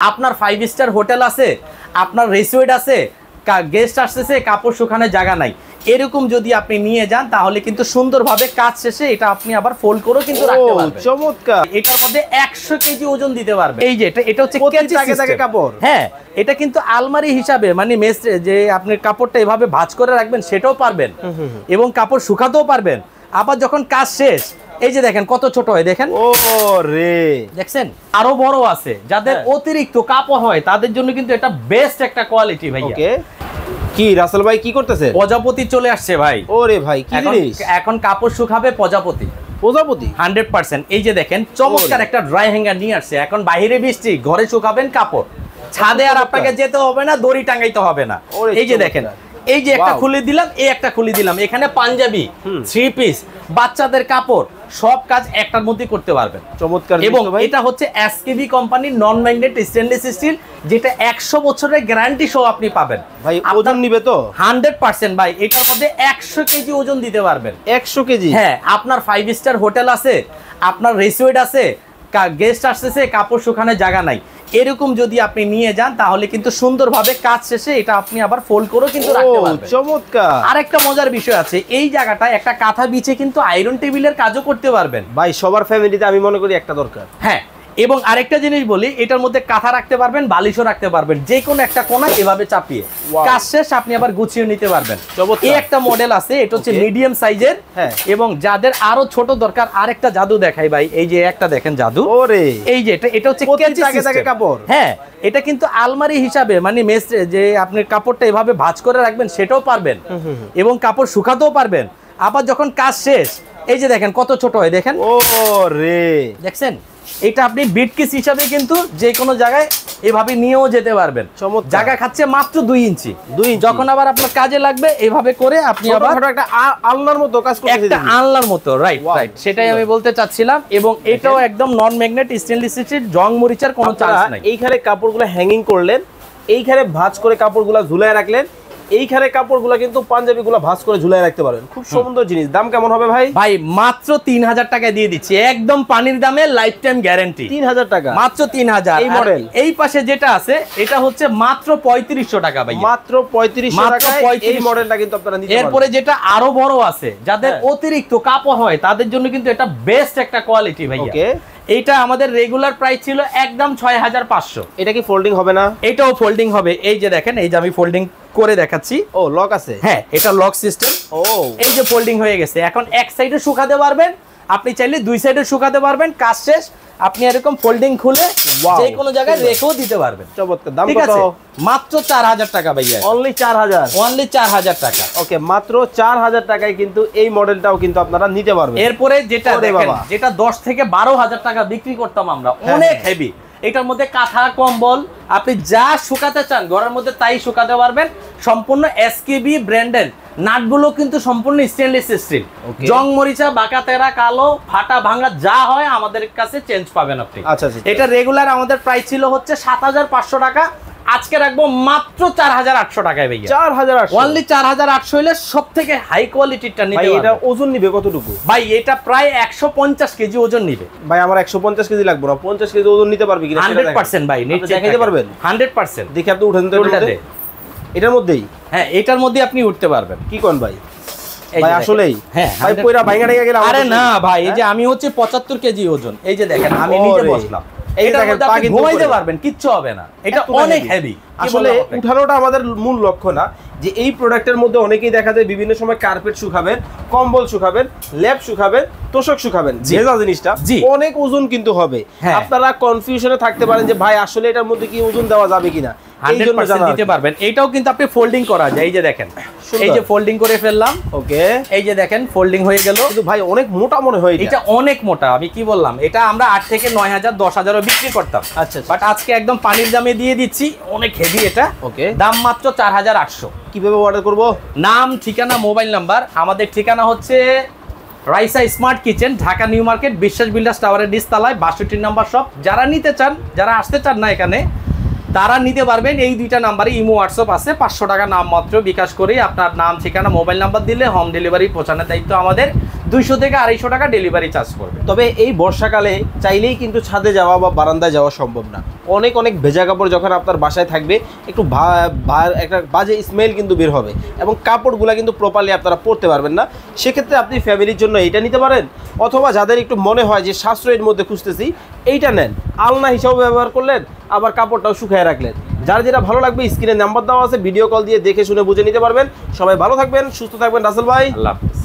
আপনার 5 star hotel আছে, আপনার রিসোর্ট আছে, গেস্ট আসতেছে, কাপড় শুকানোর জায়গা নাই, এরকম যদি আপনি নিয়ে যান তাহলে কিন্তু সুন্দরভাবে কাজ শেষে এটা আপনি আবার ফোল্ড করেও কিন্তু রাখতে পারবেন। চমৎকার। এটার মধ্যে 100 কেজি ওজন দিতে পারবে। এই যে এটা হচ্ছে কেজি কাপড়। হ্যাঁ, এটা কিন্তু আলমারি হিসাবে মানে মেস যে আপনি কাপড়টা এভাবে ভাঁজ করে রাখবেন সেটাও পারবেন এবং কাপড় শুকাতেও পারবেন। আবার যখন কাজ শেষ এই যে দেখেন কত ছোট হয়, দেখেন ও রে, দেখছেন আরো বড় আছে। যাদের অতিরিক্ত কাপড় হয় তাদের জন্য কিন্তু এটা বেস্ট একটা কোয়ালিটি ভাইয়া। ওকে, কি রাসেল ভাই কি করতেছে? প্রজাপতি চলে আসছে ভাই। ওরে ভাই কি জিনিস? এখন কাপড় শুকাবে প্রজাপতি। প্রজাপতি 100%। এই যে দেখেন চমৎকার একটা ড্রাই হ্যাঙ্গার নিয়ে আসছে। এখন বাইরে বৃষ্টি, ঘরে শুকাবেন কাপড়, ছাদে আর আপনাকে যেতে হবে না, দড়ি টাঙাইতে হবে না। এই যে দেখেন, এই যে একটা খুলে দিলাম, এই একটা খুলে দিলাম, এখানে পাঞ্জাবি, 3 পিস, বাচ্চাদের কাপড়, সব কাজ একটার মধ্যে করতে পারবেন। চমৎকার। এবং এটা হচ্ছে এসকেবি কোম্পানির নন ম্যাগনেট স্টেনলেস স্টিল, যেটা 100 বছরের গ্যারান্টি সহ আপনি পাবেন। ভাই ওজন নিবে তো 100% ভাই। এটার মধ্যে 100 কেজি ওজন দিতে পারবেন। 100 কেজি? হ্যাঁ, আপনার 5 স্টার হোটেল আছে, আপনার রিসোর্ট আছে, গেস্ট আসতেছে, কাপড় শুকানোর জায়গা নাই, এরকম যদি আপনি নিয়ে যান তাহলে কিন্তু সুন্দরভাবে কাজ শেষে এটা আপনি আবার ফোল্ড করেও কিন্তু রাখতে পারবেন। চমৎকার। আরেকটা মজার বিষয় আছে, এই জায়গাটা একটা কাঁথা বিছে কিন্তু আয়রন টেবিলের কাজও করতে পারবেন। ভাই সবার ফ্যামিলিতে আমি মনে করি একটা দরকার। হ্যাঁ, এবং আরেকটা জিনিস বলি, এটার মধ্যে কাঁথা রাখতে পারবেন, বালিশও রাখতে পারবেন, যে কোনো একটা কোণা এভাবে চাপিয়ে কাজ শেষ আপনি আবার গুছিয়ে নিতে পারবেন। এই একটা মডেল আছে, এটা হচ্ছে মিডিয়াম সাইজের। এবং যাদের আরো ছোট দরকার, আরেকটা জাদু দেখাই ভাই। এই যে একটা দেখেন জাদু। ওরে, এই যে এটা হচ্ছে কেজি কাপড়। হ্যাঁ, এটা কিন্তু আলমারি হিসাবে মানে মেস যে আপনি কাপড়টা এভাবে ভাঁজ করে রাখবেন সেটাও পারবেন এবং কাপড় শুকাতেও পারবেন। আবার যখন কাজ শেষ এই যে দেখেন কত ছোট হয়, দেখেন ও রে, দেখছেন। এটা আপনি বিটকিস হিসাবে কিন্তু যে কোনো জায়গায় এভাবে নিয়েও যেতে পারবেন। জায়গা খাচ্ছে মাত্র 2 ইঞ্চি। যখন আবার আপনার কাজে লাগবে এভাবে করে আপনি আবার একটা আলনার মতো কাজ করতে, একটা আলনার মতো। রাইট রাইট, সেটাই আমি বলতে চাচ্ছিলাম। এবং এটাও একদম নন ম্যাগনেট স্টেনলেস স্টিল, জং মরিচার কোনো চান্স নাই। এইখানে কাপড়গুলো হ্যাঙ্গিং করলেন, এইখানে ভাঁজ করে কাপড়গুলো ঝুলায় রাখলেন, এইখানে কাপড়গুলো কিন্তু পাঞ্জাবিগুলো ভাঁজ করে ঝুলায় রাখতে পারেন। খুব সুন্দর জিনিস। দাম কেমন হবে ভাই? ভাই মাত্র 3000 টাকা দিয়ে দিচ্ছি, একদম পানির দামে, লাইফ টাইম গ্যারান্টি। 3000 টাকা মাত্র 3000। এই মডেল। এই পাশে যেটা আছে এটা হচ্ছে মাত্র 3500 টাকা ভাই। মাত্র 3500 টাকায় এই মডেলটা কিন্তু আপনারা নিতে পারবেন। এরপরে যেটা আরো বড় আছে, যাদের অতিরিক্ত কাপড় হয় তাদের জন্য কিন্তু এটা বেস্ট একটা কোয়ালিটি ভাই। ওকে, এইটা আমাদের রেগুলার প্রাইস ছিল একদম 6500। এটা কি ফোল্ডিং হবে না? এটাও ফোল্ডিং হবে। এই যে দেখেন, এই যে আমি ফোল্ডিং করে দেখাচ্ছি। ও লক আছে? হ্যাঁ, এটা লক সিস্টেম। ও, এই যে ফোল্ডিং হয়ে গেছে। এখন এক সাইডে শুকাতে পারবেন, আপনি চাইলে 2 সাইডে শুকাতে পারবেন। কাজ শেষ আপনি এরকম ফোল্ডিং খুলে যে কোনো জায়গায় রেখেও দিতে পারবেন। চমৎকার। দাম কত? মাত্র 4000 টাকা ভাইয়া। অনলি 4000? অনলি 4000 টাকা। ওকে, মাত্র 4000 টাকায় কিন্তু এই মডেলটাও কিন্তু আপনারা নিতে পারবেন। এরপরে যেটা দেখেন, যেটা 10 থেকে 12000 টাকা বিক্রি করতাম আমরা, অনেক হেভি। এটার মধ্যে কাঁথা, কম্বল, আপনি যা শুকাতে চান ঘরের মধ্যে তাই শুকাতে পারবেন। সম্পূর্ণ এসকেবি ব্র্যান্ডের নাটগুলো কিন্তু সম্পূর্ণ স্টেনলেস স্টিল। জং মরিচা, বাঁকা তেরা, কালো, ফাটা ভাঙা যা হয় আমাদের কাছে চেঞ্জ পাবেন আপনি। আচ্ছা, এটা রেগুলার আমাদের প্রাইস ছিল হচ্ছে 7500 টাকা, আজকে রাখবো মাত্র 4800 টাকায় ভাইয়া। 4800? অনলি 4800 হলে সবথেকে হাই কোয়ালিটিটা নিতে পারবেন। এটা ওজন নিবে কতটুকু ভাই? এটা প্রায় 150 কেজি ওজন নিবে ভাই। আমার 150 কেজি লাগবে না, 50 কেজি ওজন নিতে পারবে কিনা? 100% ভাই, দেখাইতে পারবেন? 100%। দেখি আপনি উঠেন তো এটার মধ্যেই। হ্যাঁ, এটার মধ্যে আপনি উঠতে পারবেন। কি কোন ভাই? ভাই আসলেই? হ্যাঁ ভাই পয়রা ভাঙা রেখে গেলাম। আরে না ভাই, এই যে আমি হচ্ছে 75 কেজি ওজন। এই যে দেখেন আমি নিজে বসলাম, এই দেখেন পা কিন্তু ঘুমাইতে পারবেন, কিচ্ছু হবে না। এটা অনেক হেভি। আসলে উঠানোটা আমাদের মূল লক্ষ্য না, যে এই প্রোডাক্টের মধ্যে অনেকেই দেখা যায় বিভিন্ন সময় কার্পেট শুকাবেন, কম্বল শুকাবেন, ল্যাপ শুকাবেন, তোষক শুকাবেন, ভেজা জিনিসটা অনেক ওজন কিন্তু হবে। আপনারা কনফিউশনে থাকতে পারেন যে ভাই আসলে এটার মধ্যে কি ওজন দেওয়া যাবে কিনা। 100% দিতে পারবেন। এটাও কিন্তু আপনি ফোল্ডিং করা যায়। এই যে দেখেন, এই যে ফোল্ডিং করে ফেললাম। ওকে, এই যে দেখেন ফোল্ডিং হয়ে গেল। কিন্তু ভাই অনেক মোটা মনে হয় এটা অনেক মোটা। আমি কি বললাম, এটা আমরা 8 থেকে 9000 10000 বিক্রি করতাম। আচ্ছা, বাট আজকে একদম পানির দামে দিয়ে দিচ্ছি, অনেক হেভি এটা। ওকে, দাম মাত্র 4800। কিভাবে অর্ডার করব? নাম, ঠিকানা, মোবাইল নাম্বার। আমাদের ঠিকানা হচ্ছে Raisa smart kitchen, Dhaka new market, বিশ্বাস বিল্ডার্স টাওয়ারের নিচতলায়, 62 নম্বর শপ। যারা নিতে চান, যারা আসতে চান না এখানে, তারা নিতে পারবেন। এই 2টা নাম্বারে ইমো, হোয়াটসঅ্যাপ আছে। 500 টাকা নাম মাত্র বিকাশ করে আপনার নাম, ঠিকানা, মোবাইল নাম্বার দিলে হোম ডেলিভারি পৌঁছানোর দায়িত্ব আমাদের। 200 থেকে 250 টাকা ডেলিভারি চার্জ পড়বে। তবে এই বর্ষাকালে চাইলেই কিন্তু ছাদে যাওয়া বা বারান্দায় যাওয়া সম্ভব না। অনেক অনেক ভেজা কাপড় যখন আপনার বাসায় থাকবে একটু একটা বাজে স্মেল কিন্তু বের হবে এবং কাপড়গুলো কিন্তু প্রপারলি আপনারা পরতে পারবেন না। সেক্ষেত্রে আপনি ফ্যামিলির জন্য এইটা নিতে পারেন, অথবা যাদের একটু মনে হয় যে সাশ্রয়ের মধ্যে খুঁজতেছি এইটা নেন, আলনা হিসাবে ব্যবহার করলেন, আবার কাপড়টাও শুকিয়ে রাখলেন। যার যেটা ভালো লাগবে স্ক্রিনে নাম্বার দেওয়া আছে, ভিডিও কল দিয়ে দেখে শুনে বুঝে নিতে পারবেন। সবাই ভালো থাকবেন, সুস্থ থাকবেন। রাসেল ভাই, আল্লাহ হাফেজ।